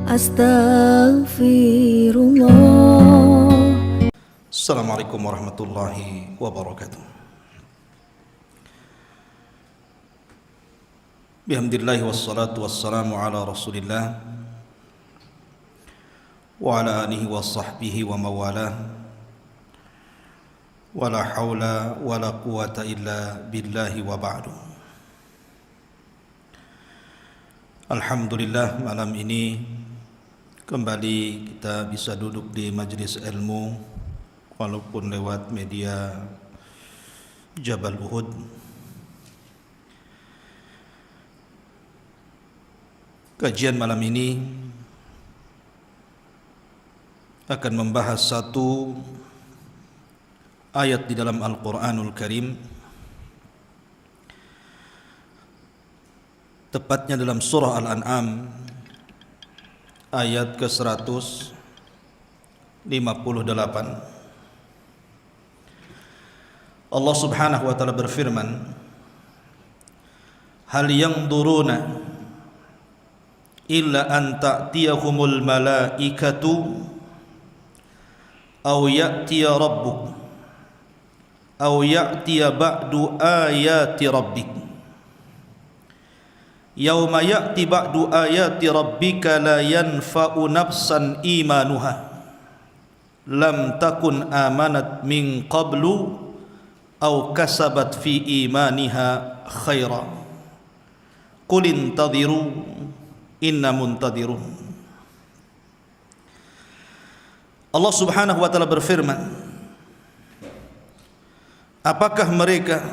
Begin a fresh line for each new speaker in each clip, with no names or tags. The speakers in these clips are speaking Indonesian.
Astaghfirullah.
Assalamualaikum warahmatullahi wabarakatuh. Bihamdillahi wassalatu wassalamu ala rasulillah wa ala alihi wa sahbihi wa mawalah. Wala hawla wala quwata illa billahi wa ba'du. Alhamdulillah, malam ini kembali kita bisa duduk di majlis ilmu walaupun lewat media Jabal Uhud. Kajian malam ini akan membahas satu ayat di dalam Al-Quranul Karim, tepatnya dalam surah Al-An'am ayat ke-158. Allah Subhanahu wa taala berfirman, hal yanzuruna illa an ta'tiyahumul malaikatu aw ya'tiya rabbuk aw ya'tiya ba'du ayati rabbik yauma ya'ti ba'du ayati rabbika la yanfa'u nafsan imanuha lam takun amanat min qablu aw kasabat fi imaniha khaira qul intadhiru inna muntadirun. Allah Subhanahu wa taala berfirman, apakah mereka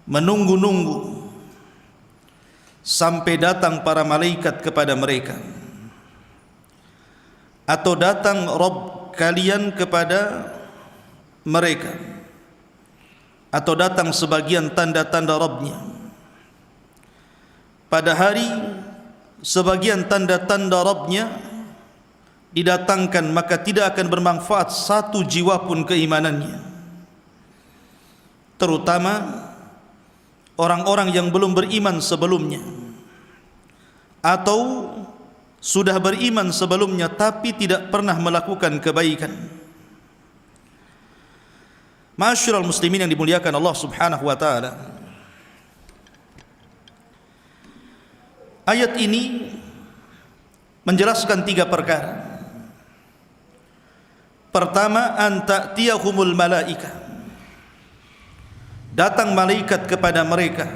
menunggu-nunggu sampai datang para malaikat kepada mereka, atau datang Rabb kalian kepada mereka, atau datang sebagian tanda-tanda Rabbnya? Pada hari sebagian tanda-tanda Rabbnya didatangkan, maka tidak akan bermanfaat satu jiwa pun keimanannya, terutama orang-orang yang belum beriman sebelumnya atau sudah beriman sebelumnya tapi tidak pernah melakukan kebaikan. Ma'asyiral muslimin yang dimuliakan Allah Subhanahu wa taala, ayat ini menjelaskan tiga perkara. Pertama, an ta'tiyahumul malaika, datang malaikat kepada mereka.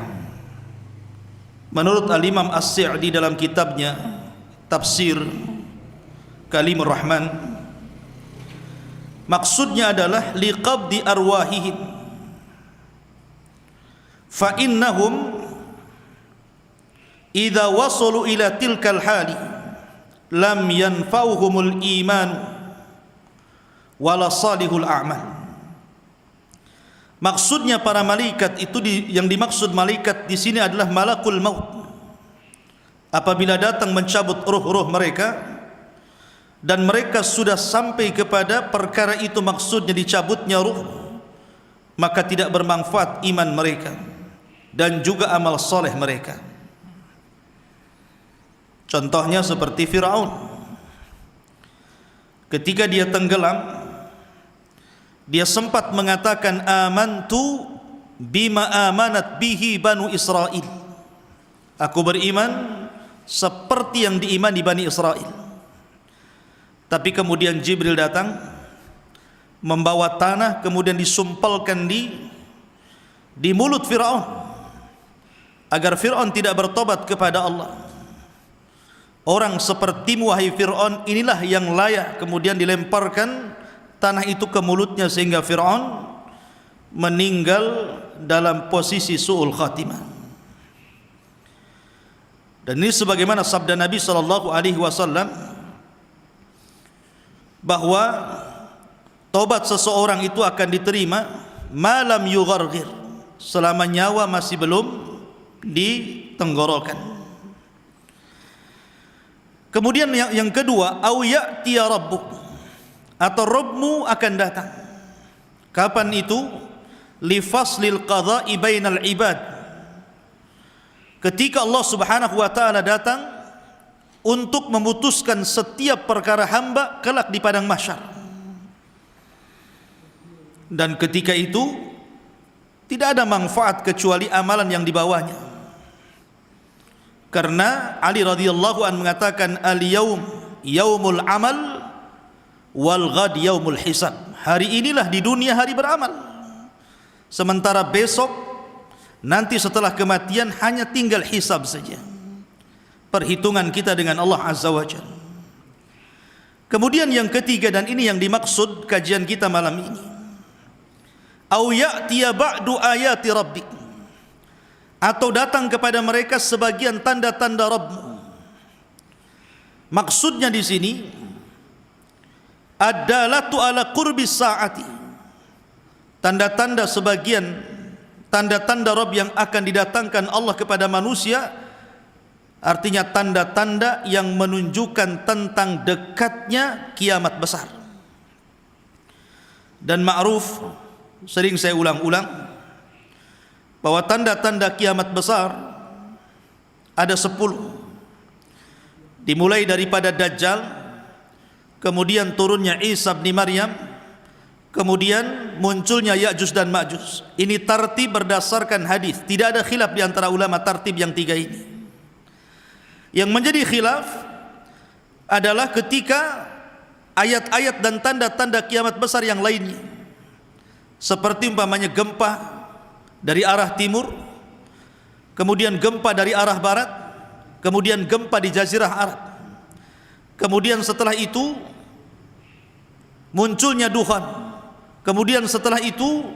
Menurut Al-Imam As-Sa'di dalam kitabnya Tafsir Kalimur Rahman, maksudnya adalah liqabdi arwahihim fa innahum idza wasalu ila tilkal hali lam yanfa'uhumul iman wala salihul a'mal. Maksudnya para malaikat itu yang dimaksud malaikat di sini adalah malakul maut. Apabila datang mencabut ruh-ruh mereka dan mereka sudah sampai kepada perkara itu, maksudnya dicabutnya ruh, maka tidak bermanfaat iman mereka dan juga amal soleh mereka. Contohnya seperti Fir'aun, ketika dia tenggelam, dia sempat mengatakan amantu bima amanat bihi banu Israel, aku beriman seperti yang diimani Bani Israel. Tapi kemudian Jibril datang membawa tanah, kemudian disumpalkan di mulut Fir'aun agar Fir'aun tidak bertobat kepada Allah. Orang sepertimu wahai Fir'aun, inilah yang layak. Kemudian dilemparkan tanah itu ke mulutnya sehingga Fir'aun meninggal dalam posisi su'ul khatimah. Dan ini sebagaimana sabda Nabi SAW bahwa taubat seseorang itu akan diterima malam yugharghir, selama nyawa masih belum ditenggorokan. Kemudian yang kedua, au ya'tiya rabbuk, atau Rabbmu akan datang. Kapan itu? Li faslil qadha'i bainal ibad, ketika Allah Subhanahu wa taala datang untuk memutuskan setiap perkara hamba kelak di padang mahsyar. Dan ketika itu tidak ada manfaat kecuali amalan yang dibawanya. Karena Ali radhiyallahu an mengatakan al-yaum yaumul amal wal ghad yaumul hisab. Hari inilah di dunia hari beramal. Sementara besok nanti setelah kematian hanya tinggal hisab saja. Perhitungan kita dengan Allah Azza wa Jalla. Kemudian yang ketiga, dan ini yang dimaksud kajian kita malam ini, au ya'tiya ba'du ayati rabbik, atau datang kepada mereka sebagian tanda-tanda Rabbmu. Maksudnya di sini ad-dalatu ala qurbi saati, tanda-tanda sebagian tanda-tanda Rabb yang akan didatangkan Allah kepada manusia. Artinya tanda-tanda yang menunjukkan tentang dekatnya kiamat besar. Dan ma'ruf, sering saya ulang-ulang, bahwa tanda-tanda kiamat besar ada 10. Dimulai daripada Dajjal, kemudian turunnya Isa bin Maryam, kemudian munculnya Ya'juj dan Ma'juj. Ini tartib berdasarkan hadis. Tidak ada khilaf di antara ulama tartib yang tiga ini. Yang menjadi khilaf adalah ketika ayat-ayat dan tanda-tanda kiamat besar yang lainnya, seperti umpamanya gempa dari arah timur, kemudian gempa dari arah barat, kemudian gempa di Jazirah Arab, kemudian setelah itu munculnya duhan, kemudian setelah itu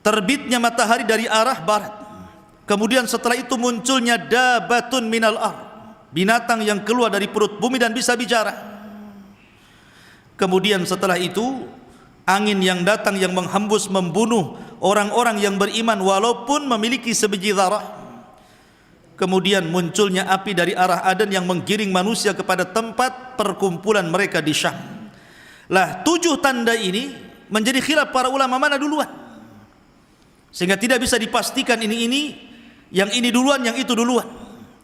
terbitnya matahari dari arah barat, kemudian setelah itu munculnya dabatun minal ard, binatang yang keluar dari perut bumi dan bisa bicara. Kemudian setelah itu angin yang datang yang menghembus membunuh orang-orang yang beriman walaupun memiliki sebiji zarah. Kemudian munculnya api dari arah Aden yang menggiring manusia kepada tempat perkumpulan mereka di Syam. Lah 7 tanda ini menjadi khilaf para ulama mana duluan, sehingga tidak bisa dipastikan ini yang ini duluan, yang itu duluan.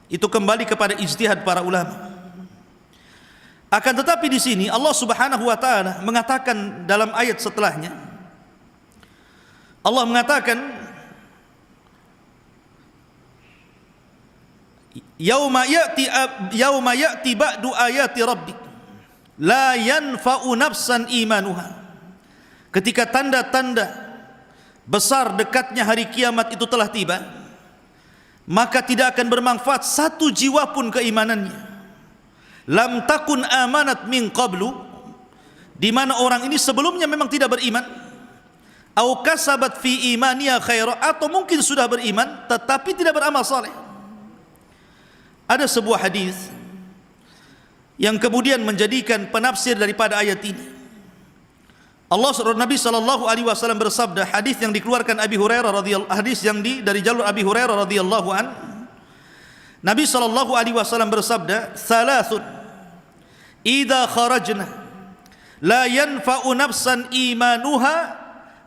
Itu kembali kepada ijtihad para ulama. Akan tetapi di sini Allah Subhanahu wa taala mengatakan dalam ayat setelahnya, Allah mengatakan yauma ya'ti ba'du ayati rabbik la yanfa'u nafsan imanuha. Ketika tanda-tanda besar dekatnya hari kiamat itu telah tiba, maka tidak akan bermanfaat satu jiwa pun keimanannya. Lam takun amanat min qablu, di mana orang ini sebelumnya memang tidak beriman, au kasabat fi imaniha khaira, atau mungkin sudah beriman tetapi tidak beramal saleh. Ada sebuah hadis yang kemudian menjadikan penafsir daripada ayat ini. Nabi sallallahu alaihi wasallam bersabda, hadis yang dikeluarkan Abi Hurairah radhiyallahu, hadis yang dari jalur Abi Hurairah radhiyallahu an, Nabi sallallahu alaihi wasallam bersabda, "Thalathun idza kharajna la yanfa'u nafsan imanuha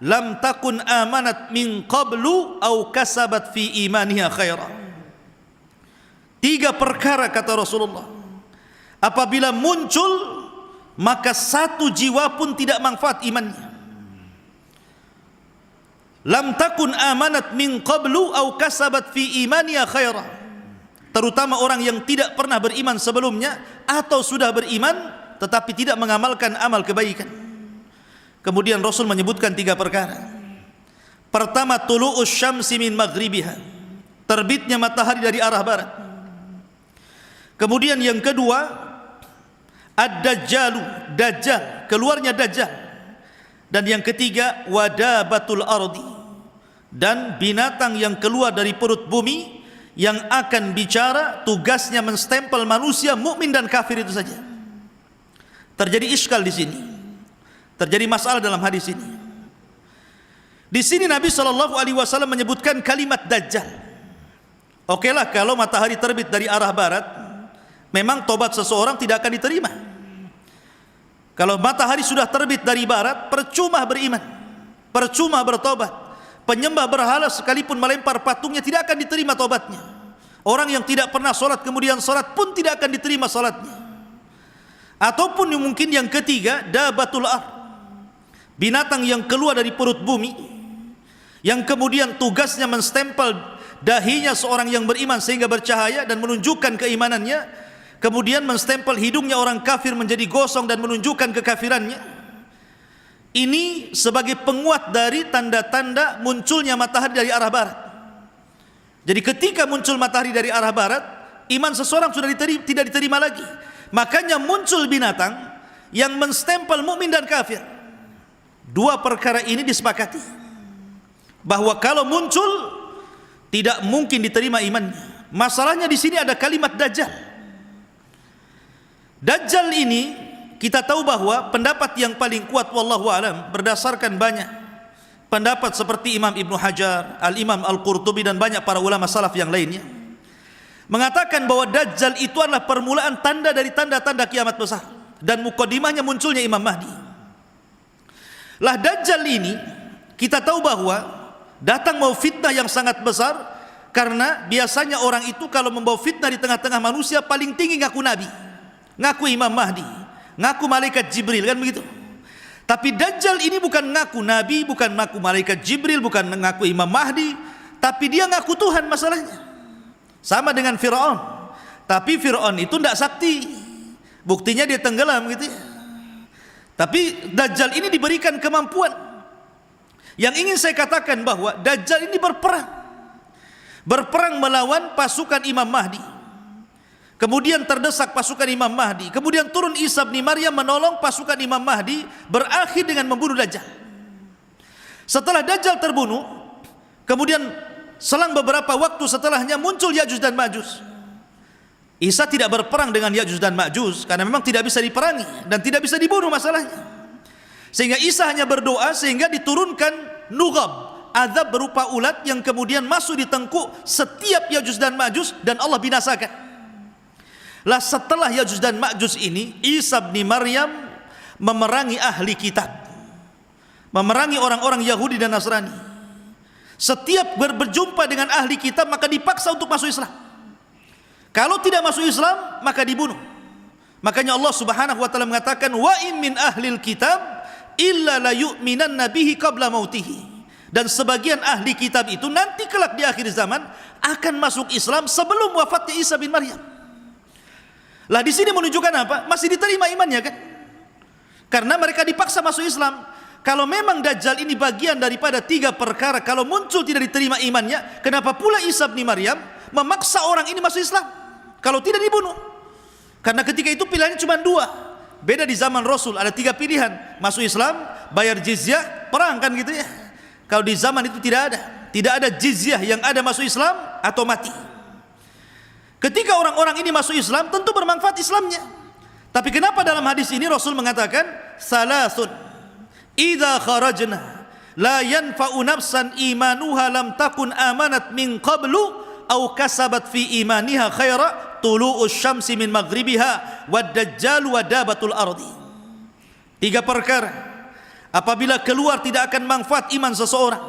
lam takun amanat min qablu aw kasabat fi imaniha khaira." 3 perkara kata Rasulullah, apabila muncul maka satu jiwa pun tidak manfaat imannya. Lam takun amanat min qablu aw kasabat fi imaniha khaira. Terutama orang yang tidak pernah beriman sebelumnya atau sudah beriman tetapi tidak mengamalkan amal kebaikan. Kemudian Rasul menyebutkan 3 perkara. Pertama, tulu'us syamsi min maghribiha, terbitnya matahari dari arah barat. Kemudian yang kedua, ad-dajjalu, dajjal, keluarnya dajjal. Dan yang ketiga, wadabatul ardi, dan binatang yang keluar dari perut bumi yang akan bicara, tugasnya menstempel manusia mukmin dan kafir, itu saja. Terjadi iskal di sini, terjadi masalah dalam hadis ini. Di sini Nabi sallallahu alaihi wasallam menyebutkan kalimat dajjal. Okelah kalau matahari terbit dari arah barat, memang tobat seseorang tidak akan diterima. Kalau matahari sudah terbit dari barat, percuma beriman, percuma bertobat. Penyembah berhala sekalipun melempar patungnya tidak akan diterima tobatnya. Orang yang tidak pernah solat kemudian solat pun tidak akan diterima solatnya. Ataupun mungkin yang ketiga, dabatul ard, binatang yang keluar dari perut bumi, yang kemudian tugasnya menstempel dahinya seorang yang beriman sehingga bercahaya dan menunjukkan keimanannya, kemudian menstempel hidungnya orang kafir menjadi gosong dan menunjukkan kekafirannya. Ini sebagai penguat dari tanda-tanda munculnya matahari dari arah barat. Jadi ketika muncul matahari dari arah barat, iman seseorang sudah tidak diterima lagi. Makanya muncul binatang yang menstempel mukmin dan kafir. Dua perkara ini disepakati bahwa kalau muncul tidak mungkin diterima imannya. Masalahnya di sini ada kalimat Dajjal. Dajjal ini kita tahu bahwa pendapat yang paling kuat wallahu alam berdasarkan banyak pendapat seperti Imam Ibnu Hajar, Al-Imam Al-Qurtubi dan banyak para ulama salaf yang lainnya mengatakan bahwa Dajjal itu adalah permulaan tanda dari tanda-tanda kiamat besar dan mukadimahnya munculnya Imam Mahdi. Lah Dajjal ini kita tahu bahwa datang mau fitnah yang sangat besar, karena biasanya orang itu kalau membawa fitnah di tengah-tengah manusia paling tinggi ngaku nabi, ngaku Imam Mahdi, ngaku malaikat Jibril, kan begitu. Tapi Dajjal ini bukan ngaku nabi, bukan ngaku malaikat Jibril, bukan ngaku Imam Mahdi, tapi dia ngaku Tuhan masalahnya. Sama dengan Fir'aun. Tapi Fir'aun itu tidak sakti, buktinya dia tenggelam gitu ya. Tapi Dajjal ini diberikan kemampuan. Yang ingin saya katakan bahwa Dajjal ini berperang melawan pasukan Imam Mahdi. Kemudian terdesak pasukan Imam Mahdi. Kemudian turun Isa bin Maryam menolong pasukan Imam Mahdi, berakhir dengan membunuh Dajjal. Setelah Dajjal terbunuh, kemudian selang beberapa waktu setelahnya muncul Ya'juj dan Ma'juj. Isa tidak berperang dengan Ya'juj dan Ma'juj karena memang tidak bisa diperangi dan tidak bisa dibunuh masalahnya. Sehingga Isa hanya berdoa sehingga diturunkan nugab, azab berupa ulat yang kemudian masuk di tengkuk setiap Ya'juj dan Ma'juj dan Allah binasakan. Lah setelah Ya'juj dan Ma'juj ini, Isa bin Maryam memerangi ahli kitab, memerangi orang-orang Yahudi dan Nasrani. Setiap berjumpa dengan ahli kitab maka dipaksa untuk masuk Islam. Kalau tidak masuk Islam maka dibunuh. Makanya Allah Subhanahu wa taala mengatakan wa in min ahlil kitab illa la yu'minanna bihi qabla mautihi. Dan sebagian ahli kitab itu nanti kelak di akhir zaman akan masuk Islam sebelum wafatnya Isa bin Maryam. Lah di sini menunjukkan apa? Masih diterima imannya kan? Karena mereka dipaksa masuk Islam. Kalau memang Dajjal ini bagian daripada tiga perkara, kalau muncul tidak diterima imannya, kenapa pula Isa bin Maryam memaksa orang ini masuk Islam? Kalau tidak dibunuh. Karena ketika itu pilihannya cuma dua. Beda di zaman Rasul, ada tiga pilihan. Masuk Islam, bayar jizyah, perang kan gitu ya. Kalau di zaman itu tidak ada. Tidak ada jizyah, yang ada masuk Islam atau mati. Ketika orang-orang ini masuk Islam, tentu bermanfaat Islamnya. Tapi kenapa dalam hadis ini Rasul mengatakan salasun idza kharajna la yanfa'u nafsan imanuha lam takun amanat min qablu aw kasabat fi imaniha khaira tulu'us syamsi min maghribiha wad dajjal wa dabatul ardi. Tiga perkara apabila keluar tidak akan manfaat iman seseorang,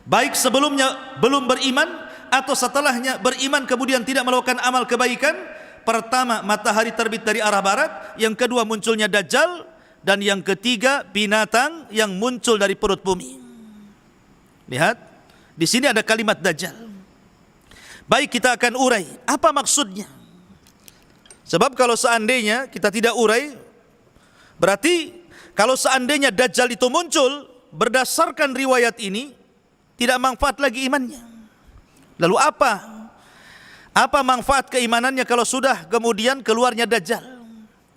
baik sebelumnya belum beriman atau setelahnya beriman kemudian tidak melakukan amal kebaikan. Pertama, matahari terbit dari arah barat. Yang kedua, munculnya Dajjal. Dan yang ketiga, binatang yang muncul dari perut bumi. Lihat, di sini ada kalimat Dajjal. Baik, kita akan urai apa maksudnya. Sebab kalau seandainya kita tidak urai, berarti kalau seandainya Dajjal itu muncul berdasarkan riwayat ini, tidak manfaat lagi imannya. Lalu apa manfaat keimanannya kalau sudah kemudian keluarnya Dajjal?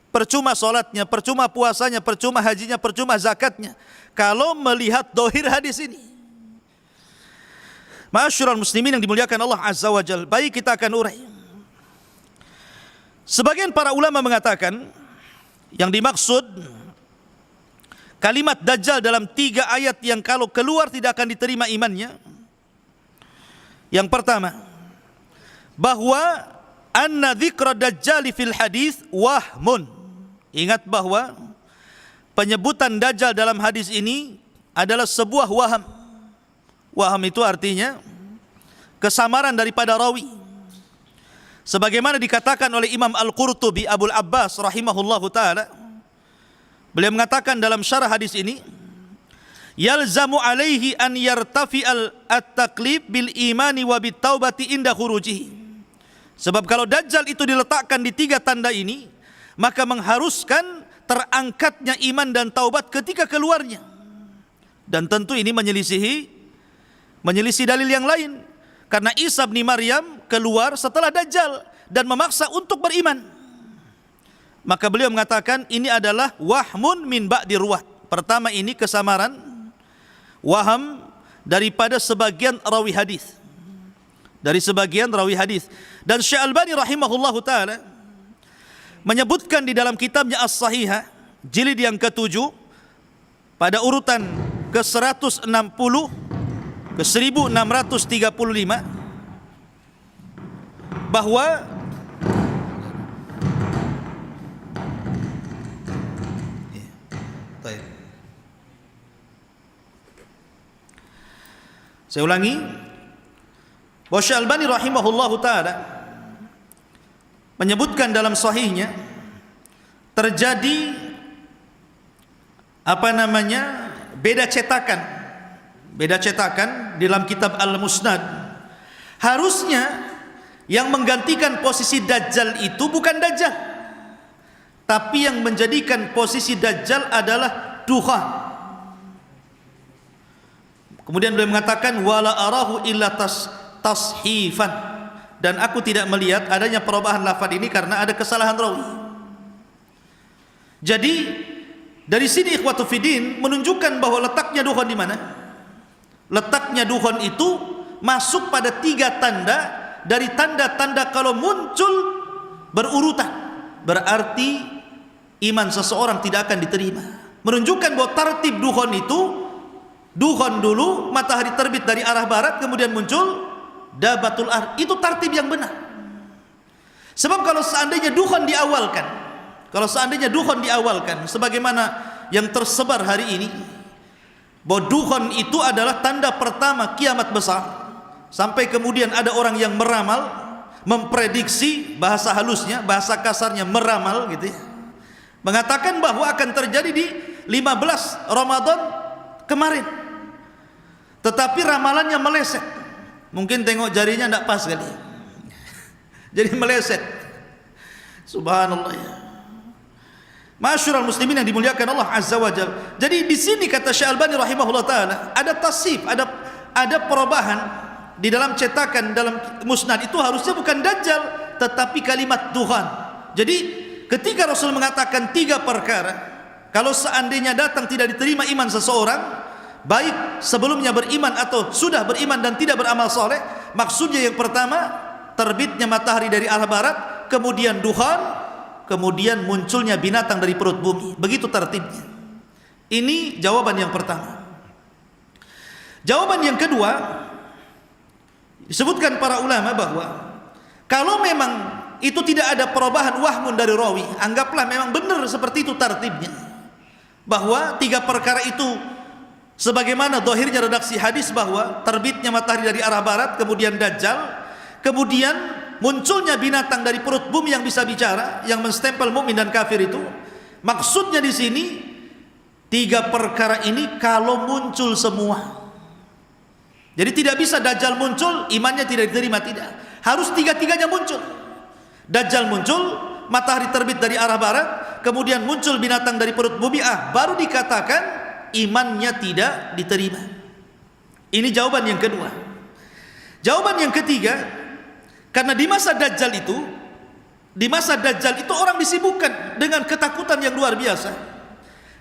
Percuma solatnya, percuma puasanya, percuma hajinya, percuma zakatnya, kalau melihat dohir hadis ini. Ma'asyiral muslimin yang dimuliakan Allah Azza wa Jalla. Baik, kita akan urai. Sebagian para ulama mengatakan yang dimaksud kalimat Dajjal dalam tiga ayat yang kalau keluar tidak akan diterima imannya. Yang pertama, bahwa anna dzikra Dajjal fil hadis wahmun. Ingat bahwa penyebutan Dajjal dalam hadis ini adalah sebuah waham. Waham itu artinya kesamaran daripada rawi. Sebagaimana dikatakan oleh Imam Al-Qurtubi Abul Abbas rahimahullahu taala, beliau mengatakan dalam syarah hadis ini, yalzamu alaihi an yartafi'al at-taqlib bil imani wa bit taubati inda khurujihi. Sebab kalau Dajjal itu diletakkan di 3 tanda ini, maka mengharuskan terangkatnya iman dan taubat ketika keluarnya. Dan tentu ini menyelisih dalil yang lain. Karena Isa bin Maryam keluar setelah Dajjal dan memaksa untuk beriman. Maka beliau mengatakan ini adalah wahmun min ba'di ruwah. Pertama ini kesamaran, waham daripada sebagian rawi hadis. Dari sebagian rawi hadis. Dan Syekh Albani rahimahullahu taala menyebutkan di dalam kitabnya As-Sahihah jilid yang ke-7 pada urutan ke-160 ke 1635 bahwa saya ulangi, bahwa Syekh Albani rahimahullahu taala menyebutkan dalam sahihnya terjadi beda cetakan dalam kitab Al-Musnad. Harusnya yang menggantikan posisi Dajjal itu bukan Dajjal, tapi yang menjadikan posisi Dajjal adalah dukhan. Kemudian beliau mengatakan wala arahu illa tashifan, dan aku tidak melihat adanya perubahan lafaz ini karena ada kesalahan rawi. Jadi dari sini ikhwatu fiddin menunjukkan bahwa letaknya dukhan di mana? Letaknya dukhan itu masuk pada 3 tanda dari tanda-tanda kalau muncul berurutan, berarti iman seseorang tidak akan diterima. Menunjukkan bahwa tartib dukhan itu, dukhan dulu, matahari terbit dari arah barat, kemudian muncul dabatul ard. Itu tartib yang benar. Sebab kalau seandainya dukhan diawalkan, sebagaimana yang tersebar hari ini, bahwa dukhan itu adalah tanda pertama kiamat besar, sampai kemudian ada orang yang meramal, memprediksi, bahasa halusnya, bahasa kasarnya meramal gitu ya, mengatakan bahwa akan terjadi di 15 Ramadan kemarin, tetapi ramalannya meleset. Mungkin tengok jarinya tidak pas kali, jadi meleset. Subhanallah ya. Masyurul muslimin yang dimuliakan Allah Azza wa Jalla. Jadi di sini kata Syekh Albani rahimahullah taala ada tasif, ada perubahan di dalam cetakan dalam Musnad itu harusnya bukan Dajjal tetapi kalimat Tuhan. Jadi ketika Rasul mengatakan 3 perkara, kalau seandainya datang tidak diterima iman seseorang, baik sebelumnya beriman atau sudah beriman dan tidak beramal soleh, maksudnya yang pertama terbitnya matahari dari arah barat, kemudian dukhan, kemudian munculnya binatang dari perut bumi. Begitu tertibnya. Ini jawaban yang pertama. Jawaban yang kedua, disebutkan para ulama bahwa kalau memang itu tidak ada perubahan wahmun dari rawi, anggaplah memang benar seperti itu tertibnya, bahwa 3 perkara itu sebagaimana zahirnya redaksi hadis, bahwa terbitnya matahari dari arah barat, kemudian Dajjal, kemudian munculnya binatang dari perut bumi yang bisa bicara, yang menstempel mukmin dan kafir itu. Maksudnya di sini 3 perkara ini kalau muncul semua. Jadi tidak bisa Dajjal muncul imannya tidak diterima, tidak. Harus 3-tiganya muncul. Dajjal muncul, matahari terbit dari arah barat, kemudian muncul binatang dari perut bumi, baru dikatakan imannya tidak diterima. Ini jawaban yang kedua. Jawaban yang ketiga, karena di masa Dajjal itu orang disibukkan dengan ketakutan yang luar biasa,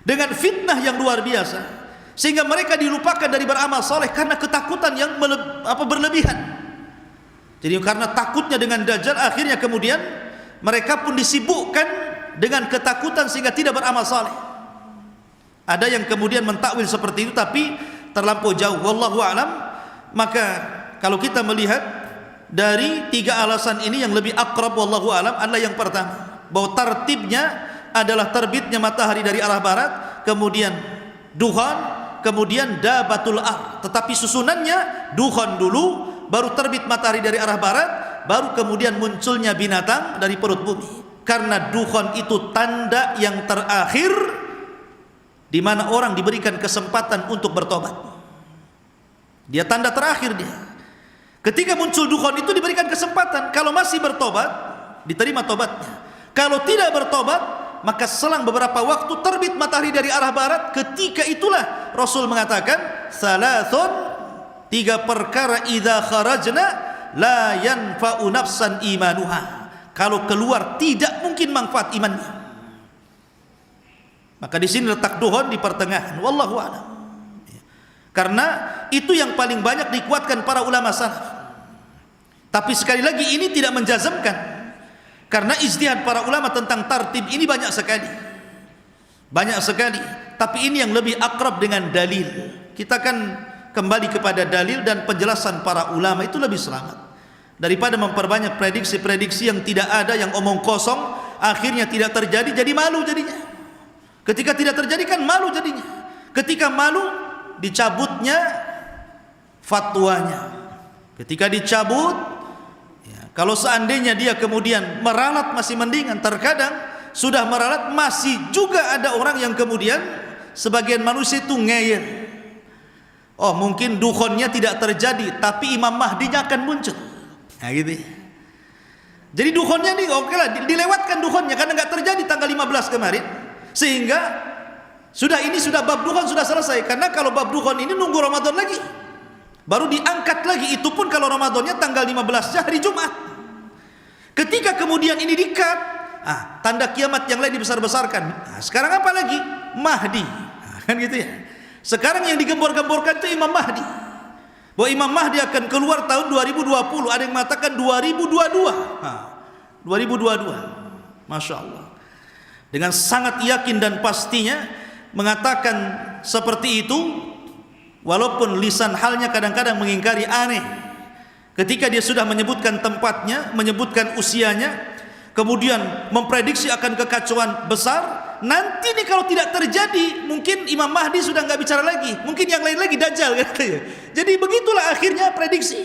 dengan fitnah yang luar biasa, sehingga mereka dilupakan dari beramal soleh karena ketakutan yang berlebihan. Jadi karena takutnya dengan Dajjal, akhirnya kemudian mereka pun disibukkan dengan ketakutan sehingga tidak beramal soleh. Ada yang kemudian mentakwil seperti itu, tapi terlampau jauh. Wallahu a'lam. Maka kalau kita melihat dari 3 alasan ini, yang lebih akrab wallahu alam adalah yang pertama, bahwa tertibnya adalah terbitnya matahari dari arah barat, kemudian dukhan, kemudian dabatul ard. Tetapi susunannya dukhan dulu, baru terbit matahari dari arah barat, baru kemudian munculnya binatang dari perut bumi. Karena dukhon itu tanda yang terakhir di mana orang diberikan kesempatan untuk bertobat. Dia tanda terakhir dia. Ketika muncul dukhon itu diberikan kesempatan. Kalau masih bertobat, diterima tobatnya. Kalau tidak bertobat, maka selang beberapa waktu terbit matahari dari arah barat. Ketika itulah Rasul mengatakan, salasun, 3 perkara idza kharajna la yanfa'u nafsan imanuha. Kalau keluar tidak mungkin manfaat imannya. Maka di sini letak dukhon di pertengahan. Wallahu a'lam. Karena itu yang paling banyak dikuatkan para ulama salaf. Tapi sekali lagi ini tidak menjazmkan. Karena ijtihad para ulama tentang tartib ini banyak sekali. Banyak sekali. Tapi ini yang lebih akrab dengan dalil. Kita kan kembali kepada dalil dan penjelasan para ulama itu lebih selamat daripada memperbanyak prediksi-prediksi yang tidak ada, yang omong kosong, akhirnya tidak terjadi, jadi malu jadinya. Ketika tidak terjadi kan malu jadinya. Ketika malu, dicabutnya fatwanya. Ketika dicabut, ya, kalau seandainya dia kemudian meralat masih mendingan. Terkadang sudah meralat masih juga ada orang yang kemudian sebagian manusia itu ngeyel. Oh, mungkin dukhonnya tidak terjadi, tapi Imam Mahdinya akan muncul. Nah gitu. Jadi dukhonnya nih oke lah, dilewatkan dukhonnya karena nggak terjadi tanggal 15 kemarin, sehingga sudah bab dukhon sudah selesai. Karena kalau bab dukhon ini nunggu Ramadan lagi, baru diangkat lagi. Itu pun kalau Ramadannya tanggal 15 hari Jumat. Ketika kemudian ini dikat, tanda kiamat yang lain dibesar-besarkan. Sekarang apa lagi? Mahdi. Kan gitu ya. Sekarang yang digembor-gemborkan itu Imam Mahdi. Bahwa Imam Mahdi akan keluar tahun 2020. Ada yang mengatakan 2022. 2022. Masya Allah. Dengan sangat yakin dan pastinya mengatakan seperti itu, walaupun lisan halnya kadang-kadang mengingkari, aneh. Ketika dia sudah menyebutkan tempatnya, menyebutkan usianya, kemudian memprediksi akan kekacauan besar. Nanti nih kalau tidak terjadi, mungkin Imam Mahdi sudah nggak bicara lagi, mungkin yang lain lagi Dajjal katanya. Jadi begitulah akhirnya prediksi.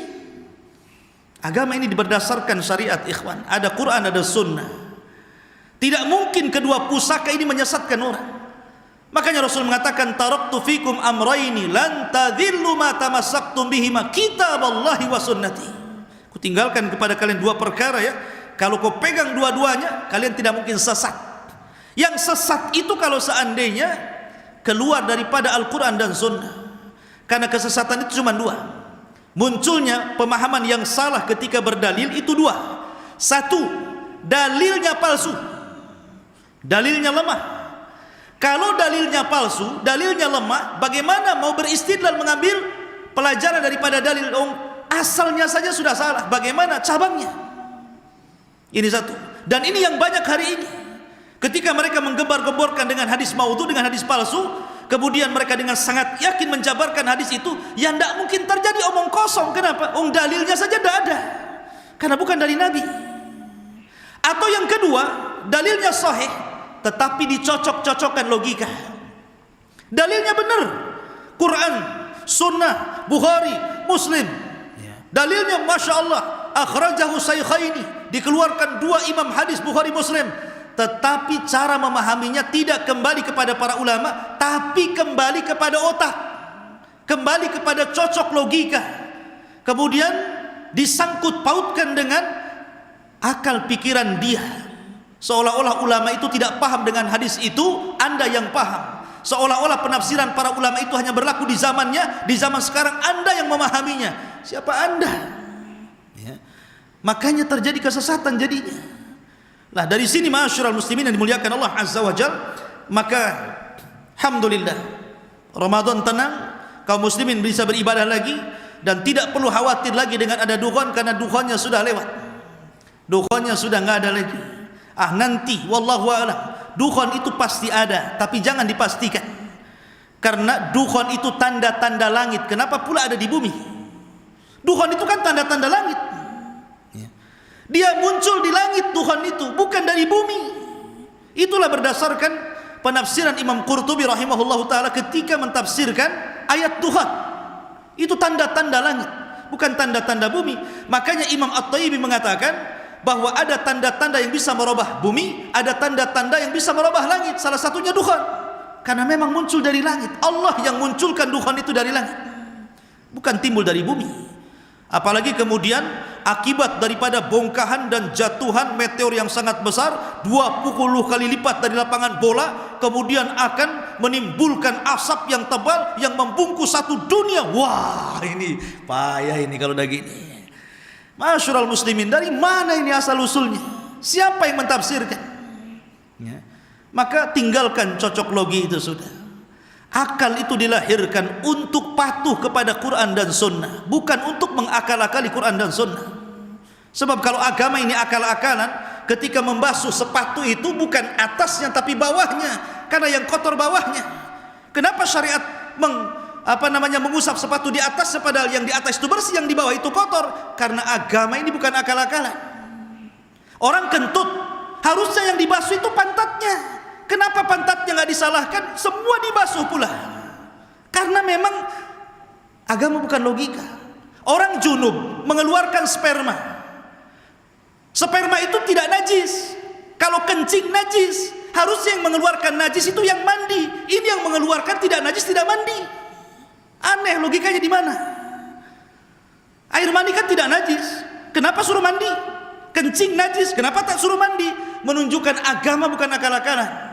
Agama ini berdasarkan syariat, ikhwan. Ada Quran, ada sunnah. Tidak mungkin kedua pusaka ini menyesatkan orang. Makanya Rasul mengatakan, taraktu fikum amraini lan tadhillu ma tamassaktum bihima, kitaballahi wa sunnati. Kutinggalkan kepada kalian 2 perkara ya. Kalau kau pegang dua-duanya, kalian tidak mungkin sesat. Yang sesat itu kalau seandainya keluar daripada Al-Quran dan Sunnah. Karena kesesatan itu cuma 2. Munculnya pemahaman yang salah ketika berdalil itu 2. 1, dalilnya palsu, dalilnya lemah. Kalau dalilnya palsu, dalilnya lemah, bagaimana mau beristidlal mengambil pelajaran daripada dalil? Asalnya saja sudah salah, bagaimana cabangnya? Ini 1. Dan ini yang banyak hari ini. Ketika mereka menggembar-gemborkan dengan hadis maudhu, dengan hadis palsu, kemudian mereka dengan sangat yakin menjabarkan hadis itu, yang tidak mungkin terjadi, omong kosong. Kenapa? Dalilnya saja tidak ada, karena bukan dari Nabi. Atau yang kedua, dalilnya sahih, tetapi dicocok-cocokkan logika. Dalilnya benar, Quran, Sunnah, Bukhari, Muslim. Dalilnya Masya Allah, akhrajahu shaykhaini, dikeluarkan 2 imam hadis Bukhari Muslim. Tetapi cara memahaminya tidak kembali kepada para ulama, tapi kembali kepada otak, kembali kepada cocok logika. Kemudian disangkut pautkan dengan akal pikiran dia. Seolah-olah ulama itu tidak paham dengan hadis itu, Anda yang paham. Seolah-olah penafsiran para ulama itu hanya berlaku di zamannya, di zaman sekarang Anda yang memahaminya. Siapa Anda? Ya. Makanya terjadi kesesatan jadinya. Nah, dari sini ma'asyiral muslimin yang dimuliakan Allah Azza wa Jal, maka alhamdulillah Ramadan tenang, kaum muslimin bisa beribadah lagi dan tidak perlu khawatir lagi dengan ada dukhon, karena dukhonnya sudah lewat. Dukhonnya sudah enggak ada lagi. Nanti wallahu a'lam, dukhon itu pasti ada, tapi jangan dipastikan. Karena dukhon itu tanda-tanda langit. Kenapa pula ada di bumi? Dukhon itu kan tanda-tanda langit. Dia muncul di langit, Tuhan itu bukan dari bumi. Itulah berdasarkan penafsiran Imam Qurtubi rahimahullahu taala ketika mentafsirkan ayat Tuhan. Itu tanda-tanda langit. bukan tanda-tanda bumi. Makanya Imam At-Tayyib mengatakan bahwa ada tanda-tanda yang bisa merubah bumi, ada tanda-tanda yang bisa merubah langit. Salah satunya dukhan, karena memang muncul dari langit. Allah yang munculkan dukhan itu dari langit, bukan timbul dari bumi. Apalagi kemudian akibat daripada bongkahan dan jatuhan meteor yang sangat besar 20 kali lipat dari lapangan bola, kemudian akan menimbulkan asap yang tebal yang membungkus satu dunia. Wah, ini payah ini kalau udah gini. Masyarul muslimin, dari mana ini asal usulnya? Siapa yang mentafsirkan? Ya. Maka tinggalkan cocok logi itu sudah. Akal itu dilahirkan untuk patuh kepada Quran dan Sunnah, bukan untuk mengakal-akali Quran dan Sunnah. Sebab kalau agama ini akal-akalan, ketika membasuh sepatu itu bukan atasnya tapi bawahnya, karena yang kotor bawahnya. Kenapa syariat mengusap sepatu di atas, padahal yang di atas itu bersih, yang di bawah itu kotor? Karena agama ini bukan akal-akalan. Orang kentut, harusnya yang dibasuh itu pantatnya. Kenapa pantatnya nggak disalahkan? Semua dibasuh pula. Karena memang agama bukan logika. Orang junub mengeluarkan sperma. Sperma itu tidak najis. Kalau kencing najis, harusnya yang mengeluarkan najis itu yang mandi. Ini yang mengeluarkan tidak najis, tidak mandi. Aneh, logikanya di mana? Air mani kan tidak najis, kenapa suruh mandi? Kencing najis, kenapa tak suruh mandi? Menunjukkan agama bukan akal-akalan.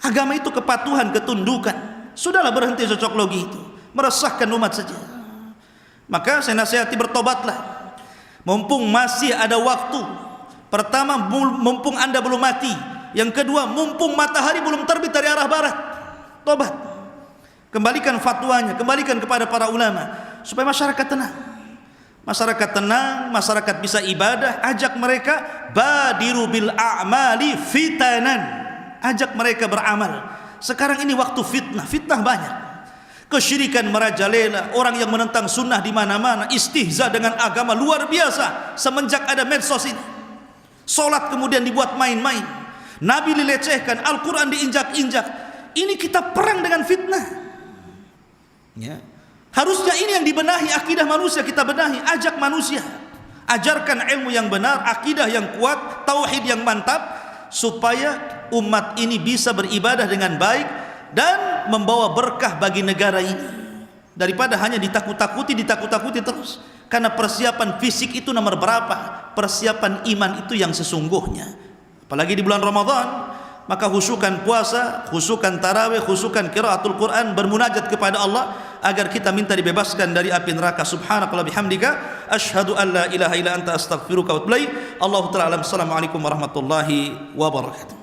Agama itu kepatuhan, ketundukan. Sudahlah, berhenti cocok logi itu, meresahkan umat saja. Maka saya nasihati, bertobatlah mumpung masih ada waktu. Pertama, mumpung Anda belum mati. Yang kedua, mumpung matahari belum terbit dari arah barat. Tobat, kembalikan fatwanya, kembalikan kepada para ulama, supaya masyarakat tenang. Masyarakat tenang, masyarakat bisa ibadah. Ajak mereka, badiru bil a'mali fitanan. Ajak mereka beramal. Sekarang ini waktu fitnah, fitnah banyak. Kesyirikan merajalela, orang yang menentang sunnah di mana-mana, istihza dengan agama luar biasa semenjak ada medsos ini. Salat kemudian dibuat main-main, Nabi dilecehkan, Al-Quran diinjak-injak. Ini kita perang dengan fitnah. Ya. Harusnya ini yang dibenahi, akidah manusia kita benahi. Ajak manusia, ajarkan ilmu yang benar, akidah yang kuat, tauhid yang mantap, supaya umat ini bisa beribadah dengan baik dan membawa berkah bagi negara ini, daripada hanya ditakut-takuti terus. Karena persiapan fisik itu nomor berapa? Persiapan iman itu yang sesungguhnya. Apalagi di bulan Ramadan, maka khusyukan puasa, khusyukan tarawih, khusyukan qiraatul Quran, bermunajat kepada Allah agar kita minta dibebaskan dari api neraka. Subhanakallahumma bihamdika asyhadu an la ilaha illa anta astaghfiruka wa atubu ilaik. Allahu ta'ala alam. Assalamualaikum warahmatullahi wabarakatuh.